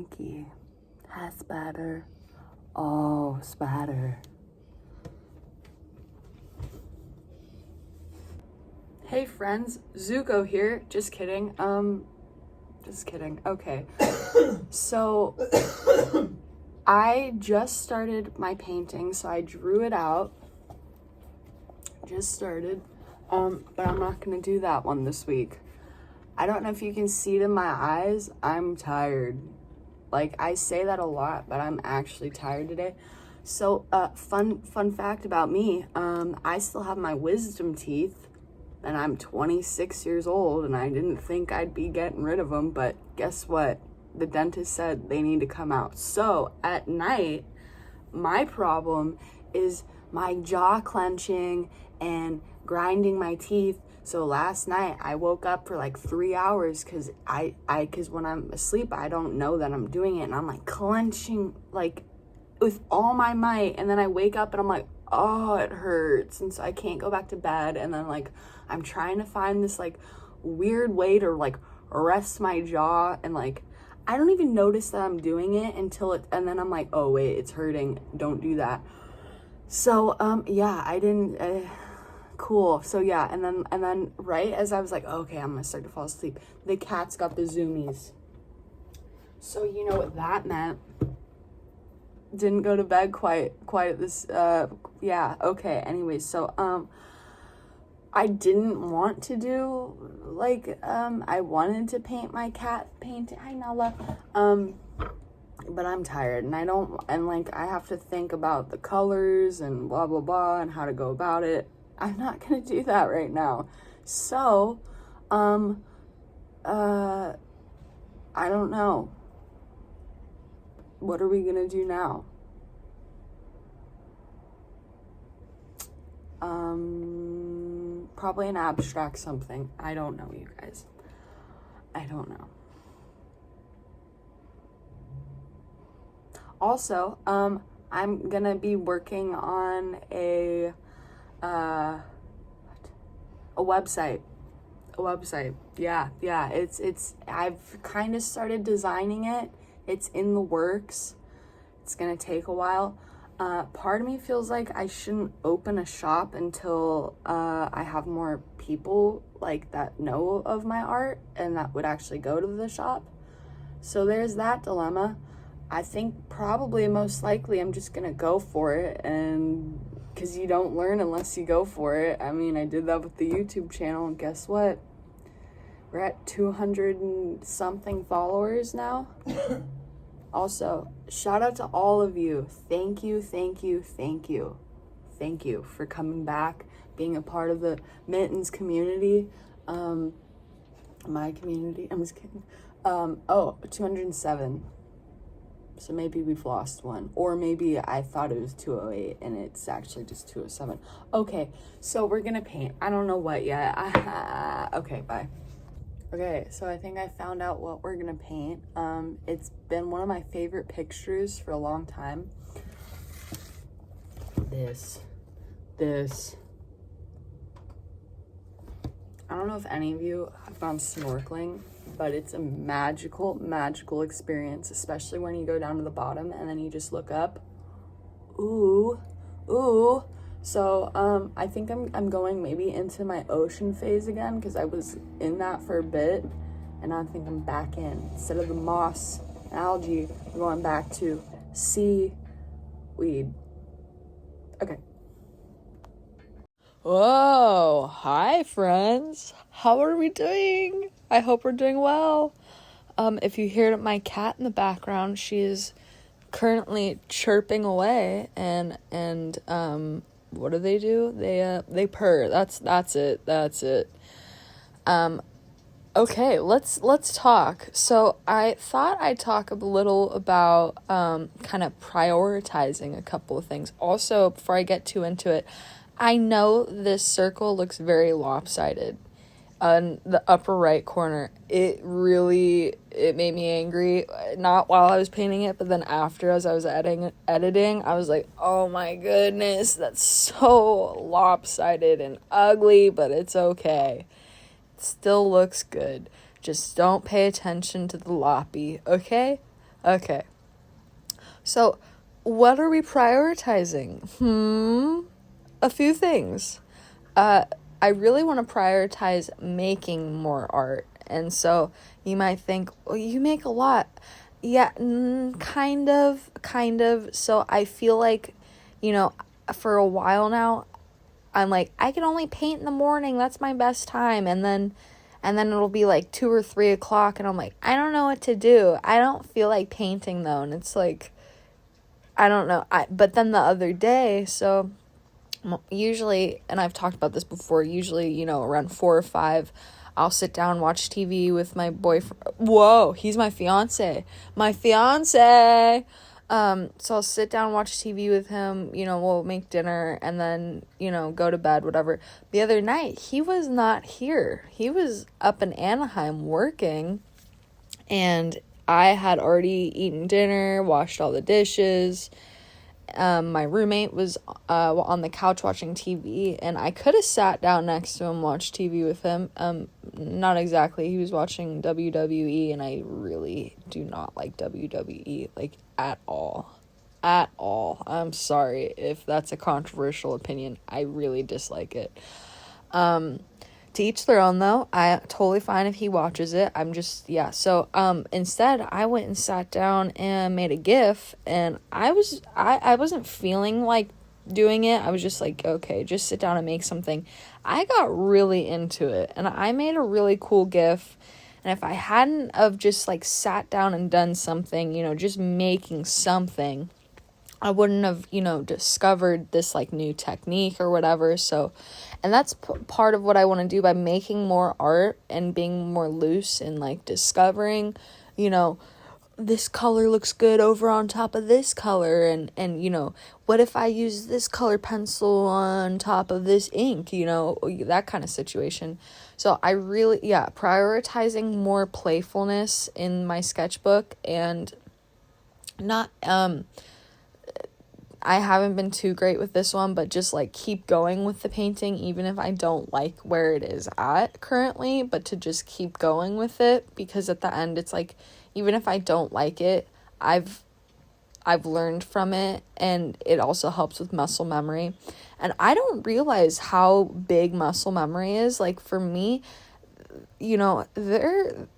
monkey. Hi, Spider. Oh, Spider. Hey friends, Zuko here. Just kidding. Okay. So I just started my painting, so I drew it out. Just started. But I'm not gonna do that one this week. I don't know if you can see it in my eyes. I'm tired. Like, I say that a lot, but I'm actually tired today. So, fun fact about me, I still have my wisdom teeth, and I'm 26 years old, and I didn't think I'd be getting rid of them, but guess what? The dentist said they need to come out. So, at night, my problem is my jaw clenching and grinding my teeth. So last night I woke up for like 3 hours because because when I'm asleep, I don't know that I'm doing it. And I'm like clenching like with all my might. And then I wake up and I'm like, oh, it hurts. And so I can't go back to bed. And then like, I'm trying to find this like weird way to like rest my jaw. And like, I don't even notice that I'm doing it and then I'm like, oh wait, it's hurting. Don't do that. So, yeah, I didn't, cool. So yeah, and then right as I was like, okay, I'm gonna start to fall asleep, the cats got the zoomies. So you know what that meant. Didn't go to bed quite at this, yeah, okay. Anyway, so, I didn't want to do, like, I wanted to paint my cat painting. Hi, Nala. But I'm tired and I have to think about the colors and blah, blah, blah, and how to go about it. I'm not going to do that right now. So, I don't know. What are we going to do now? Probably an abstract something. I don't know, you guys. I don't know. Also, I'm gonna be working on a website. Yeah. It's I've kind of started designing it. It's in the works. It's gonna take a while. Part of me feels like I shouldn't open a shop until I have more people like that know of my art and that would actually go to the shop. So there's that dilemma. I think probably most likely I'm just gonna go for it, and because you don't learn unless you go for it. I mean, I did that with the YouTube channel, and guess what? We're at 200 and something followers now. Also, shout out to all of you. Thank you for coming back, being a part of the Mittens community. My community, I'm just kidding. 207. So maybe we've lost one. Or maybe I thought it was 208 and it's actually just 207. Okay, so we're gonna paint. I don't know what yet. Okay, bye. Okay, so I think I found out what we're gonna paint. It's been one of my favorite pictures for a long time. This. I don't know if any of you have gone snorkeling, but it's a magical experience, especially when you go down to the bottom and then you just look up. Ooh. So, I think I'm going maybe into my ocean phase again, because I was in that for a bit, and I think I'm back in. Instead of the moss and algae, I'm going back to seaweed. Okay. Whoa, hi friends. How are we doing? I hope we're doing well. If you hear my cat in the background, she is currently chirping away, and what do? They purr. That's it. Okay, let's talk. So I thought I'd talk a little about kind of prioritizing a couple of things. Also, before I get too into it, I know this circle looks very lopsided. On the upper right corner, it made me angry. Not while I was painting it, but then after, as I was editing, I was like, oh my goodness, that's so lopsided and ugly, but it's okay. It still looks good. Just don't pay attention to the loppy, okay? Okay. So, what are we prioritizing? A few things. I really want to prioritize making more art. And so you might think, well, you make a lot. Yeah, kind of. So I feel like, for a while now, I'm like, I can only paint in the morning. That's my best time. And then it'll be like 2 or 3 o'clock. And I'm like, I don't know what to do. I don't feel like painting though. And it's like, I don't know. But then the other day, so usually, and I've talked about this before, usually, around 4 or 5, I'll sit down, watch TV with my boyfriend. Whoa, he's my fiance. So I'll sit down, watch TV with him, we'll make dinner and then, go to bed, whatever. The other night, he was not here. He was up in Anaheim working, and I had already eaten dinner, washed all the dishes. My roommate was on the couch watching TV, and I could have sat down next to him, watched TV with him. Not exactly. He was watching WWE, and I really do not like WWE, like, at all. At all. I'm sorry if that's a controversial opinion. I really dislike it. To each their own, though. I totally fine if he watches it. I'm just, yeah. So, instead, I went and sat down and made a GIF, and I wasn't feeling like doing it. I was just like, okay, just sit down and make something. I got really into it, and I made a really cool GIF, and if I hadn't of just, like, sat down and done something, just making something, I wouldn't have, discovered this, like, new technique or whatever. So, and that's part of what I want to do by making more art and being more loose and, like, discovering, this color looks good over on top of this color. And what if I use this color pencil on top of this ink, that kind of situation. So I really, prioritizing more playfulness in my sketchbook and not, I haven't been too great with this one, but just, like, keep going with the painting, even if I don't like where it is at currently, but to just keep going with it, because at the end, it's like, even if I don't like it, I've learned from it, and it also helps with muscle memory, and I don't realize how big muscle memory is. Like, for me, there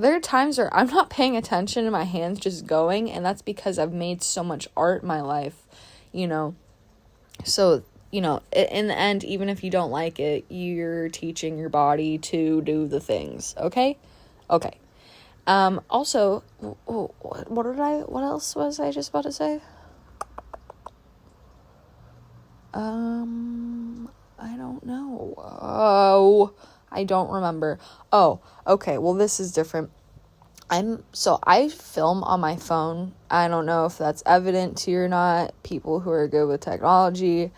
are times where I'm not paying attention and my hand's just going, and that's because I've made so much art in my life, So, in the end, even if you don't like it, you're teaching your body to do the things, okay? Okay. Also, what else was I just about to say? I don't know. Oh, I don't remember. Oh, okay. Well, this is different. I film on my phone. I don't know if that's evident to you or not. People who are good with technology,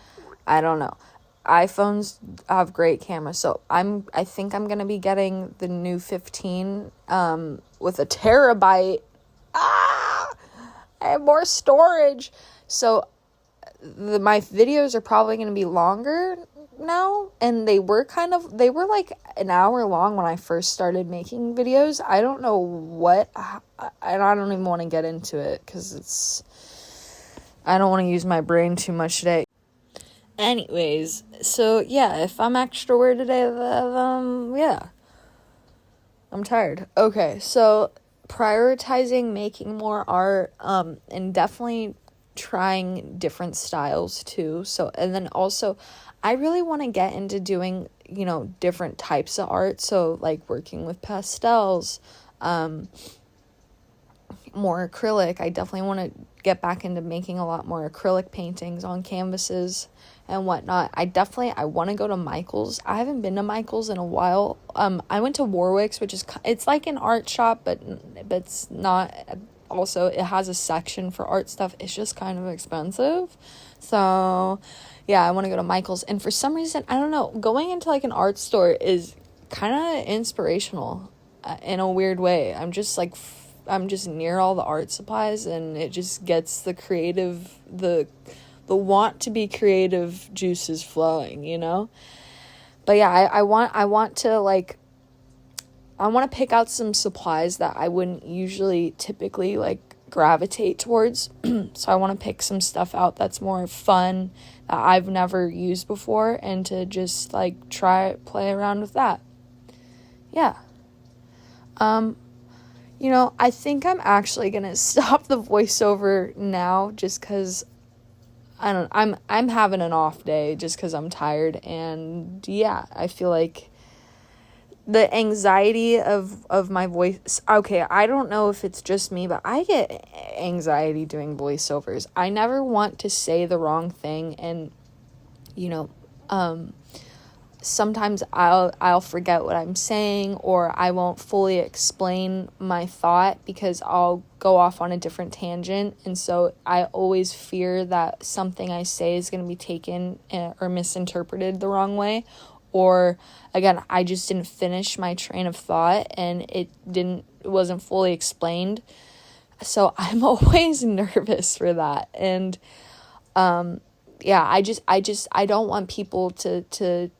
I don't know. iPhones have great cameras. So I think I'm going to be getting the new 15 with a terabyte. I have more storage. So my videos are probably going to be longer now, and they were like an hour long when I first started making videos. I don't know what, and I don't even want to get into it because I don't want to use my brain too much today. Anyways, so yeah, if I'm extra weird today, yeah, I'm tired. Okay, so prioritizing making more art, and definitely trying different styles too. So, and then also, I really want to get into doing, different types of art. So, like, working with pastels, more acrylic. I definitely want to get back into making a lot more acrylic paintings on canvases and whatnot. I want to go to Michael's. I haven't been to Michael's in a while. I went to Warwick's, which is, it's like an art shop, but it's not. Also, it has a section for art stuff. It's just kind of expensive. So, yeah, I want to go to Michael's. And for some reason, I don't know, going into, like, an art store is kind of inspirational in a weird way. I'm just near all the art supplies, and it just gets the creative, the want to be creative juices flowing, But yeah, I want to, like, I want to pick out some supplies that I wouldn't usually typically, like, gravitate towards. So I want to pick some stuff out that's more fun, that I've never used before, and to just like play around with that. Yeah. I think I'm actually gonna stop the voiceover now, just because I'm having an off day just because I'm tired, and yeah, I feel like the anxiety of my voice. Okay, I don't know if it's just me, but I get anxiety doing voiceovers. I never want to say the wrong thing, and sometimes I'll forget what I'm saying, or I won't fully explain my thought because I'll go off on a different tangent, and so I always fear that something I say is going to be taken or misinterpreted the wrong way, or again, I just didn't finish my train of thought and it wasn't fully explained. So I'm always nervous for that, and I don't want people to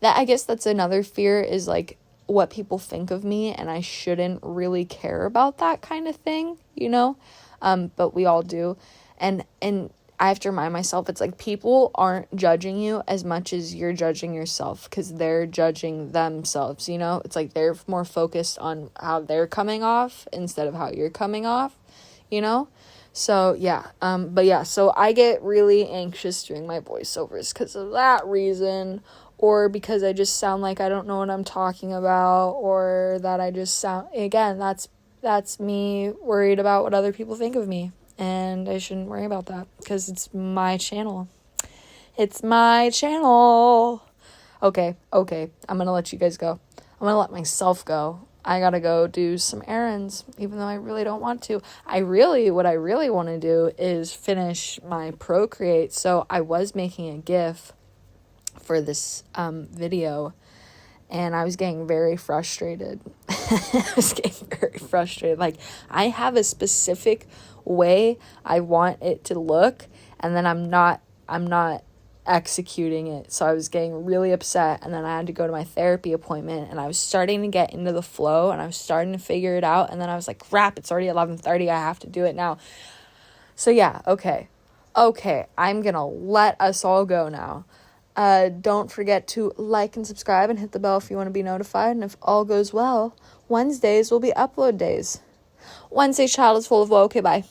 that. I guess that's another fear, is like what people think of me, and I shouldn't really care about that kind of thing, but we all do. And I have to remind myself, it's like people aren't judging you as much as you're judging yourself, because they're judging themselves, It's like they're more focused on how they're coming off instead of how you're coming off, So yeah, so I get really anxious during my voiceovers because of that reason, or because I just sound like I don't know what I'm talking about, or that I just sound, again, that's me worried about what other people think of me, and I shouldn't worry about that because it's my channel. It's my channel. Okay, I'm gonna let you guys go. I'm gonna let myself go. I gotta go do some errands, even though I really don't want to. What I really want to do is finish my Procreate. So I was making a GIF for this video, and I was getting very frustrated. Like, I have a specific way I want it to look, and then I'm not executing it. So I was getting really upset, and then I had to go to my therapy appointment, and I was starting to get into the flow, and I was starting to figure it out, and then I was like, crap, it's already 11:30, I have to do it now. So yeah, okay, I'm gonna let us all go now. Don't forget to like and subscribe and hit the bell if you want to be notified, and if all goes well, Wednesdays will be upload days. Wednesday's child is full of woe. Okay, bye.